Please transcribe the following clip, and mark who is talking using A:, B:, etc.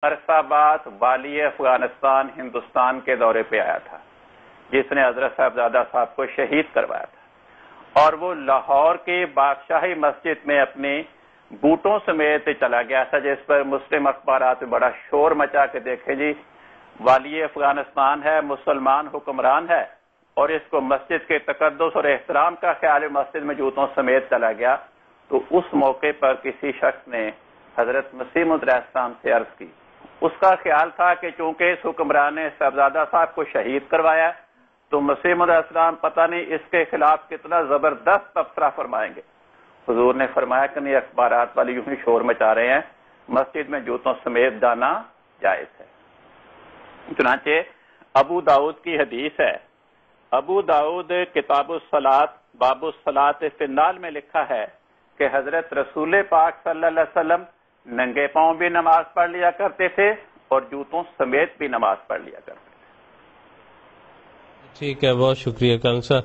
A: عرصہ بعد والی افغانستان ہندوستان کے دورے پہ آیا تھا، جس نے حضرت صاحبزادہ صاحب کو شہید کروایا تھا، اور وہ لاہور کی بادشاہی مسجد میں اپنی بوٹوں سمیت چلا گیا تھا، جس پر مسلم اخبارات میں بڑا شور مچا کے دیکھیں جی والی افغانستان ہے، مسلمان حکمران ہے، اور اس کو مسجد کے تقدس اور احترام کا خیال مسجد میں جوتوں سمیت چلا گیا۔ تو اس موقع پر کسی شخص نے حضرت مسیح موعود علیہ السلام سے عرض کی، اس کا خیال تھا کہ چونکہ اس حکمران نے صاحبزادہ صاحب کو شہید کروایا تو مسیح موعود علیہ السلام پتہ نہیں اس کے خلاف کتنا زبردست تبصرہ فرمائیں گے۔ حضور نے فرمایا کہ نہیں، اخبارات والے یوں ہی شور مچا رہے ہیں، مسجد میں جوتوں سمیت جانا جائز ہے۔ چنانچہ ابو داؤد کی حدیث ہے، ابو داؤد کتاب الصلاۃ باب الصلاۃ فی النعل میں لکھا ہے کہ حضرت رسول پاک صلی اللہ علیہ وسلم ننگے پاؤں بھی نماز پڑھ لیا کرتے تھے اور جوتوں سمیت بھی نماز پڑھ لیا کرتے تھے۔
B: ٹھیک ہے، بہت شکریہ کانگ صاحب۔